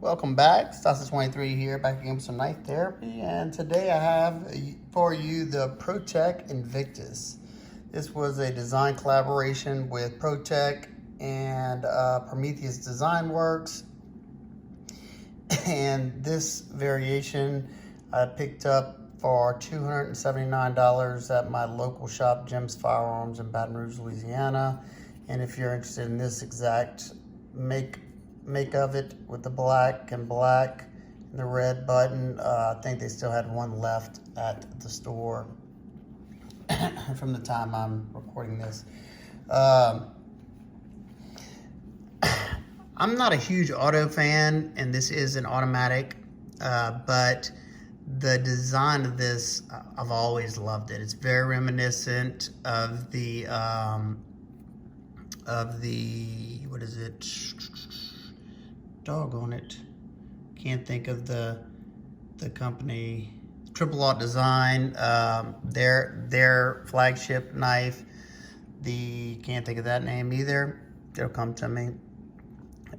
Welcome back. Stassi23 here, back again with some knife therapy, and today I have for you the Protech Invictus. This was a design collaboration with Protech and Prometheus Design Works, and this variation I picked up for $279 at my local shop, Jim's Firearms in Baton Rouge, Louisiana. And if you're interested in this exact make of it with the black and the red button, I think they still had one left at the store from the time I'm recording this. I'm not a huge auto fan, and this is an automatic, but the design of this, I've always loved it. It's very reminiscent of the what is it? Doggone it. Can't think of the company. Triple Aught Design, their flagship knife. Can't think of that name either. It'll come to me.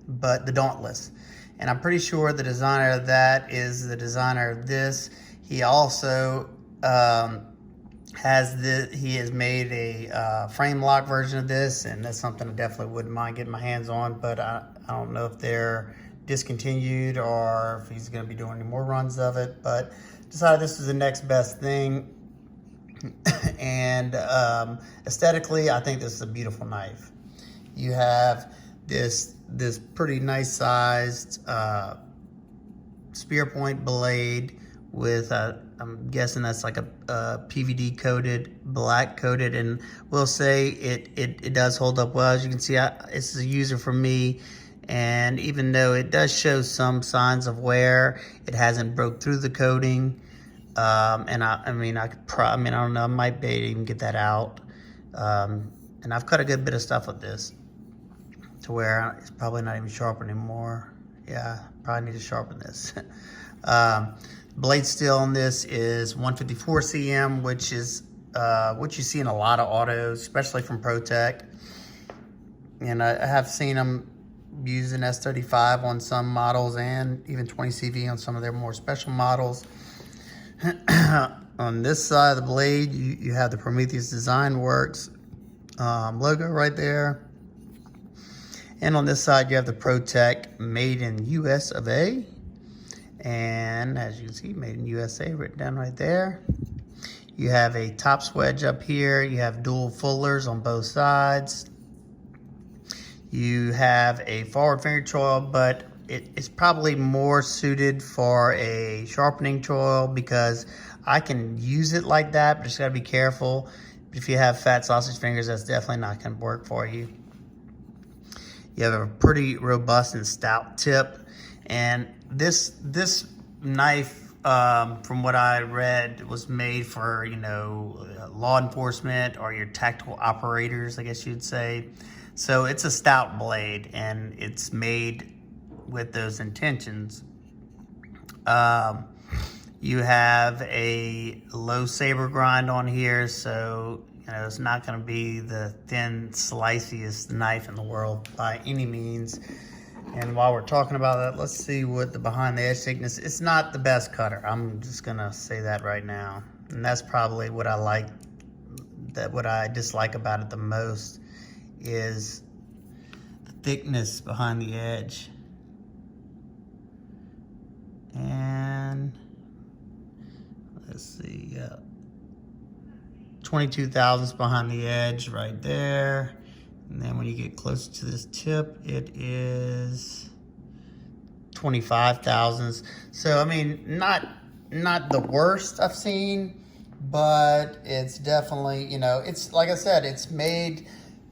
But the Dauntless. And I'm pretty sure the designer of that is the designer of this. He also he has made a frame lock version of this, and that's something I definitely wouldn't mind getting my hands on, but I don't know if they're discontinued or if he's going to be doing any more runs of it, but decided this was the next best thing. And aesthetically, I think this is a beautiful knife. You have this pretty nice sized spear point blade with I'm guessing that's like a PVD coated, black coated, and we'll say it does hold up well. As you can see, it's a user for me, and even though it does show some signs of wear, it hasn't broke through the coating. And I don't know, I might be able to even get that out. And I've cut a good bit of stuff with this to where it's probably not even sharp anymore. Yeah, probably need to sharpen this. Blade steel on this is 154 cm, which is what you see in a lot of autos, especially from Protech. And I have seen them using S35 on some models and even 20 CV on some of their more special models. On this side of the blade, you have the Prometheus Design Works logo right there. And on this side, you have the Protech made in US of A. And as you can see, made in USA written down right there. You have a top swedge up here. You have dual fullers on both sides. You have a forward finger choil, but it's probably more suited for a sharpening choil because I can use it like that, but just gotta be careful. If you have fat sausage fingers, that's definitely not gonna work for you. You have a pretty robust and stout tip. And this knife, from what I read, was made for, law enforcement or your tactical operators, I guess you'd say. So it's a stout blade, and it's made with those intentions. You have a low saber grind on here, so it's not going to be the thin, sliciest knife in the world by any means. And while we're talking about that, let's see what the behind the edge thickness. It's not the best cutter. I'm just gonna say that right now. And that's probably what I like. What I dislike about it the most is the thickness behind the edge. And let's see, 22 thousandths behind the edge right there. And then when you get closer to this tip, it is 25 thousandths. So, I mean, not the worst I've seen, but it's definitely, it's like I said, it's made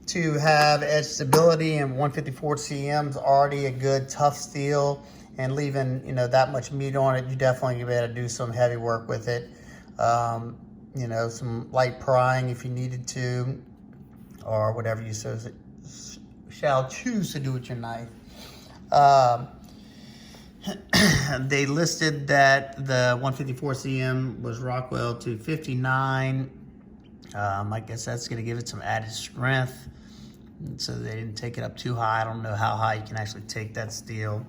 to have edge stability, and 154 cm is already a good tough steel, and leaving, that much meat on it, you definitely gonna be able to do some heavy work with it. Some light prying if you needed to, or whatever you shall choose to do with your knife. They listed that the 154 cm was Rockwell 259. I guess that's going to give it some added strength. So they didn't take it up too high. I don't know how high you can actually take that steel.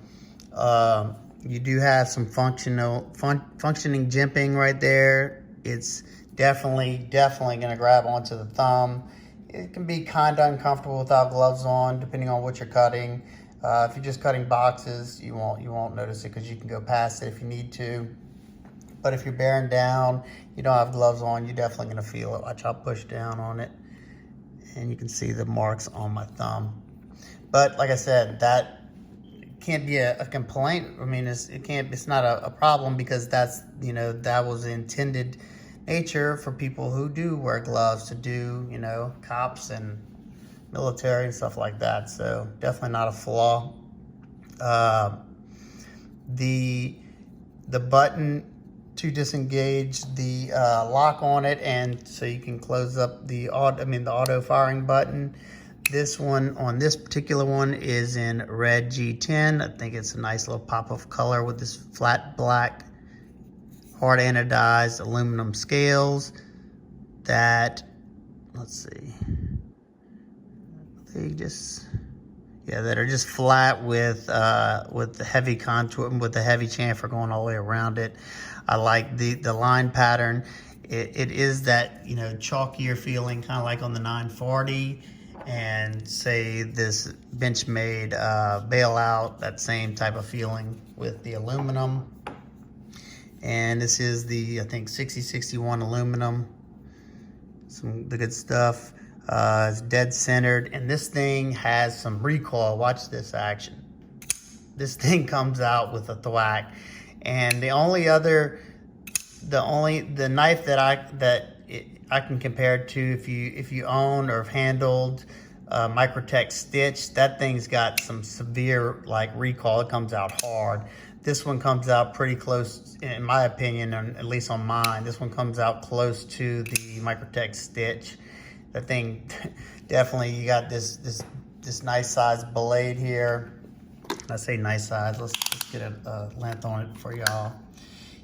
You do have some functioning jimping right there. It's definitely going to grab onto the thumb. It can be kind of uncomfortable without gloves on, depending on what you're cutting. If you're just cutting boxes, you won't notice it because you can go past it if you need to. But if you're bearing down, you don't have gloves on, you're definitely going to feel it. Watch, I'll push down on it, and you can see the marks on my thumb. But like I said, that can't be a complaint. I mean, it's not a problem, because that's, that was the intended nature for people who do wear gloves to do, cops and military and stuff like that. So definitely not a flaw. The button to disengage the lock on it, and so you can close up the auto firing button. This one, on this particular one, is in red G10. I think it's a nice little pop of color with this flat black hard anodized aluminum scales that, let's see, that are just flat with the heavy contour, with the heavy chamfer going all the way around it. I like the line pattern. It is that, chalkier feeling, kind of like on the 940, and say this Benchmade bailout, that same type of feeling with the aluminum. And this is the, I think, 6061 aluminum. The good stuff. It's dead centered, and this thing has some recoil. Watch this action. This thing comes out with a thwack. And the knife that I can compare it to, if you own or have handled Microtech Stitch, that thing's got some severe recoil. It comes out hard. This one comes out pretty close, in my opinion, and at least on mine. This one comes out close to the Microtech Stitch. That thing, definitely, you got this nice size blade here. I say nice size. Let's get a length on it for y'all.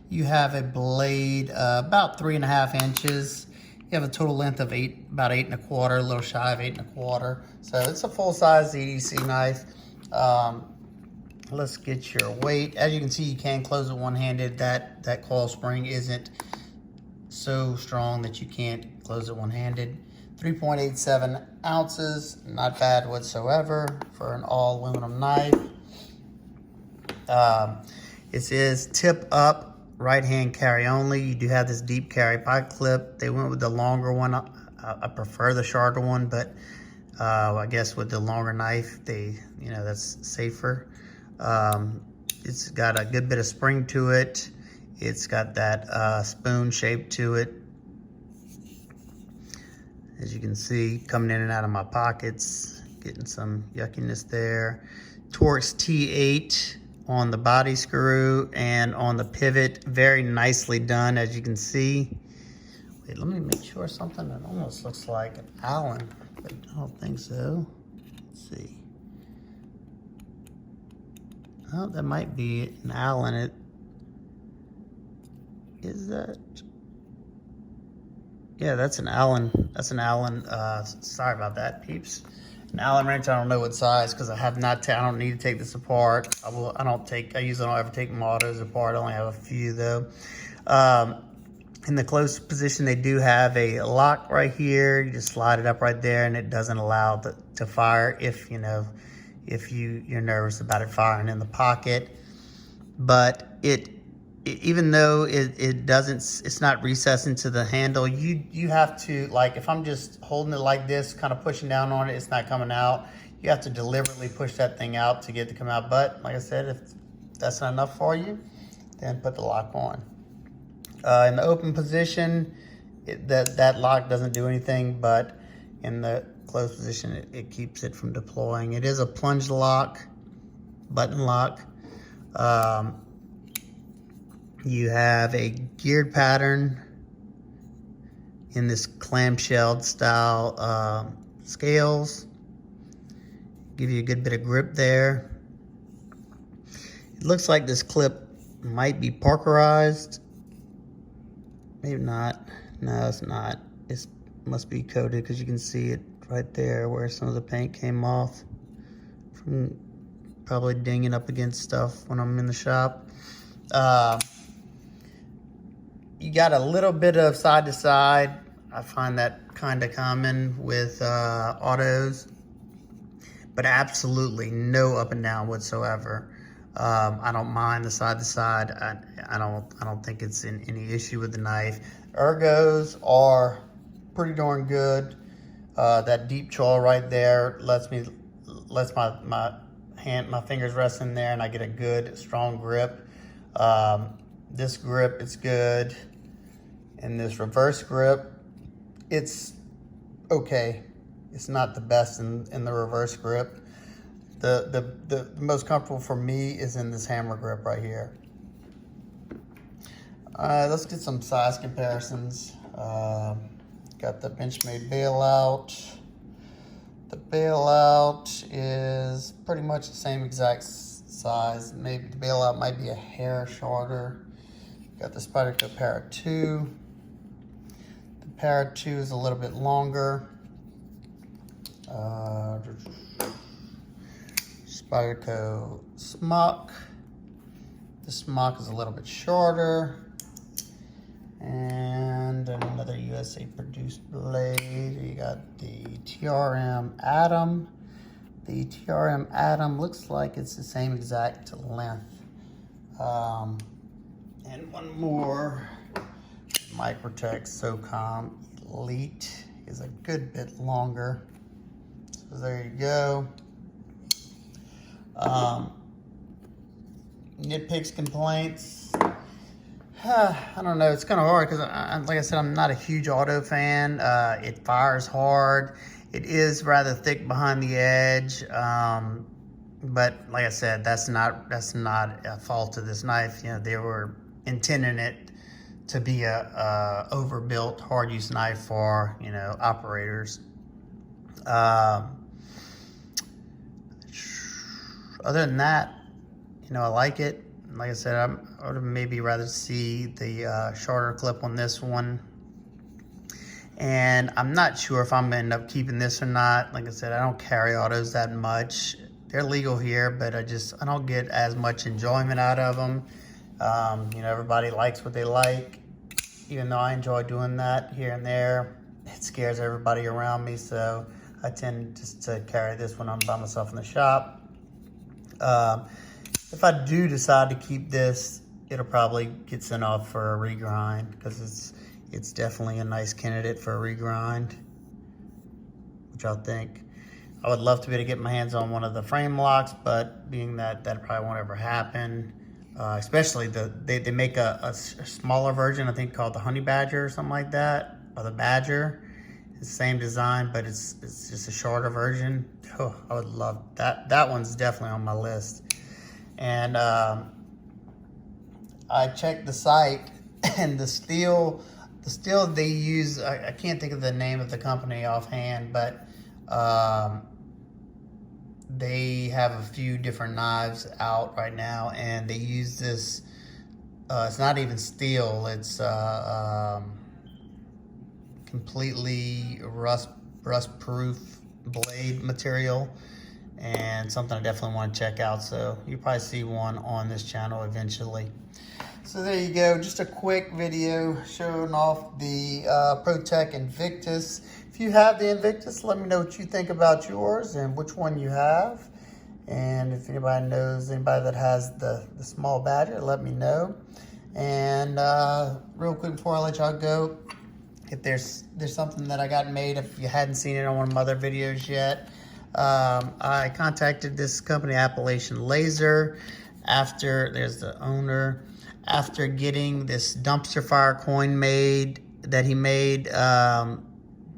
You have a blade about 3.5 inches. You have a total length of about 8 1/4, a little shy of 8 1/4. So it's a full-size EDC knife. Let's get your weight. As you can see, you can close it one-handed. That coil spring isn't so strong that you can't close it one-handed. 3.87 ounces, not bad whatsoever for an all aluminum knife. It says tip up, right hand carry only. You do have this deep carry pipe clip. They went with the longer one. I prefer the shorter one, but I guess with the longer knife, that's safer. It's got a good bit of spring to it. It's got that spoon shape to it. As you can see, coming in and out of my pockets, getting some yuckiness there. Torx T8 on the body screw and on the pivot, very nicely done, as you can see. Wait, let me make sure something that almost looks like an Allen, but I don't think so. Let's see. Oh, that might be an Allen. Is that? Yeah, that's an Allen. That's an Allen. Sorry about that, peeps. An Allen wrench. I don't know what size, because I don't need to take this apart. I usually don't ever take my autos apart. I only have a few though. In the close position, they do have a lock right here. You just slide it up right there, and it doesn't allow to fire if you're nervous about it firing in the pocket. But even though it's not recessed into the handle, you have to, if I'm just holding it like this, kind of pushing down on it, it's not coming out. You have to deliberately push that thing out to get it to come out. But like I said, if that's not enough for you, then put the lock on. In the open position, that lock doesn't do anything, but in the closed position, it keeps it from deploying. It is a plunge lock, button lock. You have a geared pattern in this clamshell style scales. Give you a good bit of grip there. It looks like this clip might be Parkerized. Maybe not. No, it's not. It must be coated, because you can see it right there where some of the paint came off from probably dinging up against stuff when I'm in the shop. You got a little bit of side to side. I find that kind of common with autos, but absolutely no up and down whatsoever. I don't mind the side to side. I don't think it's any issue with the knife. Ergos are pretty darn good. That deep chaw right there lets my fingers rest in there, and I get a good strong grip. This grip is good, and this reverse grip, it's okay. It's not the best in the reverse grip. The most comfortable for me is in this hammer grip right here. Let's get some size comparisons. Got the Benchmade bailout. The bailout is pretty much the same exact size. Maybe the bailout might be a hair shorter. Got the Spyderco Para 2. The Para 2 is a little bit longer. Spyderco Smock. The Smock is a little bit shorter. And another USA produced blade. You got the TRM Atom. The TRM Atom looks like it's the same exact length. And one more. My Protech SOCOM Elite is a good bit longer. So there you go. Nitpicks, complaints. I don't know. It's kind of hard because, like I said, I'm not a huge auto fan. It fires hard. It is rather thick behind the edge. But like I said, that's not a fault of this knife. You know, they were intending it to be a overbuilt, hard use knife for, you know, operators. Other than that, you know, I like it. Like I said, I would maybe rather see the shorter clip on this one. And I'm not sure if I'm gonna end up keeping this or not. Like I said, I don't carry autos that much. They're legal here, but I don't get as much enjoyment out of them. You know, everybody likes what they like. Even though I enjoy doing that here and there, it scares everybody around me. So I tend just to carry this when I'm by myself in the shop. If I do decide to keep this, it'll probably get sent off for a regrind because it's definitely a nice candidate for a regrind, which I think. I would love to be able to get my hands on one of the frame locks, but being that probably won't ever happen. Especially they make a smaller version, I think called the Honey Badger or something like that, or the Badger. It's the same design, but it's just a shorter version. Oh, I would love that. That one's definitely on my list. And I checked the site, and the steel they use, I can't think of the name of the company offhand, but they have a few different knives out right now, and they use this, it's not even steel, it's completely rust-proof blade material, and something I definitely want to check out. So you'll probably see one on this channel eventually. So there you go, just a quick video showing off the Protech Invictus. If you have the Invictus, let me know what you think about yours and which one you have. And if anybody knows anybody that has the small Badger, let me know. And real quick before I let y'all go, if there's something that I got made, if you hadn't seen it on one of my other videos yet, I contacted this company, Appalachian Laser, there's the owner, after getting this dumpster fire coin made, that he made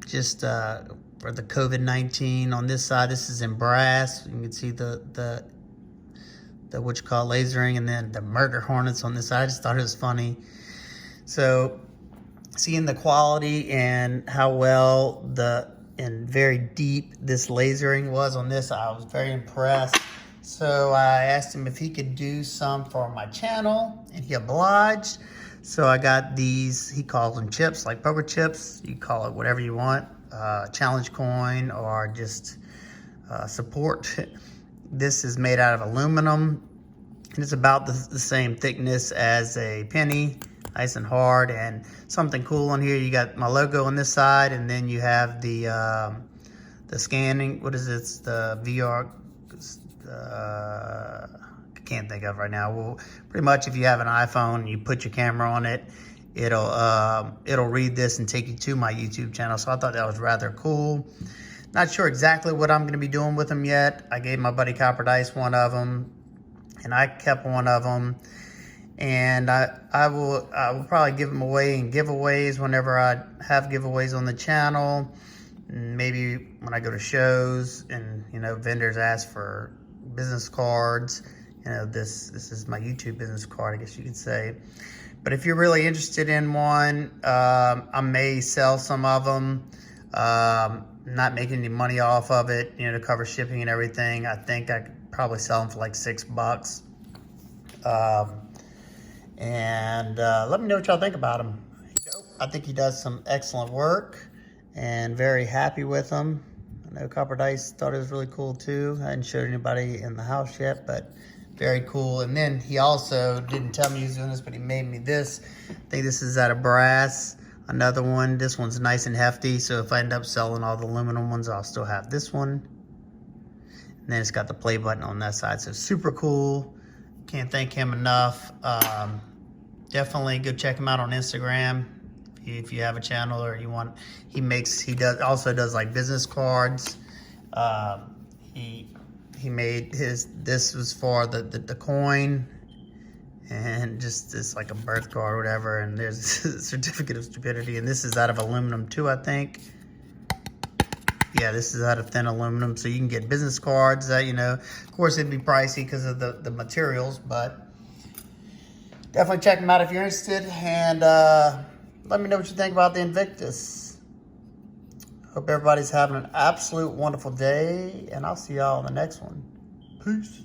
just for the COVID-19 on this side. This is in brass. You can see the what you call lasering, and then the murder hornets on this side. I just thought it was funny. So seeing the quality and how well and very deep this lasering was on this, I was very impressed. So I asked him if he could do some for my channel, and he obliged. So I got these, he calls them chips, like poker chips. You call it whatever you want, challenge coin or just support. This is made out of aluminum, and it's about the same thickness as a penny, nice and hard. And something cool on here, you got my logo on this side, and then you have the scanning, what is it, the VR, I can't think of right now. Well, pretty much if you have an iPhone and you put your camera on it, it'll read this and take you to my YouTube channel. So I thought that was rather cool. Not sure exactly what I'm going to be doing with them yet. I gave my buddy Copper Dice one of them, and I kept one of them. And I will probably give them away in giveaways whenever I have giveaways on the channel. Maybe when I go to shows and, you know, vendors ask for business cards. You know, this is my YouTube business card, I guess you could say. But if you're really interested in one, I may sell some of them. Not making any money off of it, you know, to cover shipping and everything. I think I could probably sell them for like $6. Let me know what y'all think about him. I think he does some excellent work, and very happy with him. I know Copper Dice thought it was really cool too. I hadn't showed anybody in the house yet, but very cool. And then he also didn't tell me he was doing this, but he made me this. I think this is out of brass. Another one. This one's nice and hefty, so if I end up selling all the aluminum ones, I'll still have this one. And then it's got the play button on that side, so super cool. Can't thank him enough. Definitely go check him out on Instagram if you have a channel or you want. He also does like business cards. He made this was for the coin, and just this like a birth card or whatever, and there's a certificate of stupidity, and this is out of aluminum too, I think. Yeah, this is out of thin aluminum, so you can get business cards that, you know, of course it'd be pricey because of the materials, but definitely check them out if you're interested. And let me know what you think about the Invictus. Hope everybody's having an absolute wonderful day, and I'll see y'all on the next one. Peace.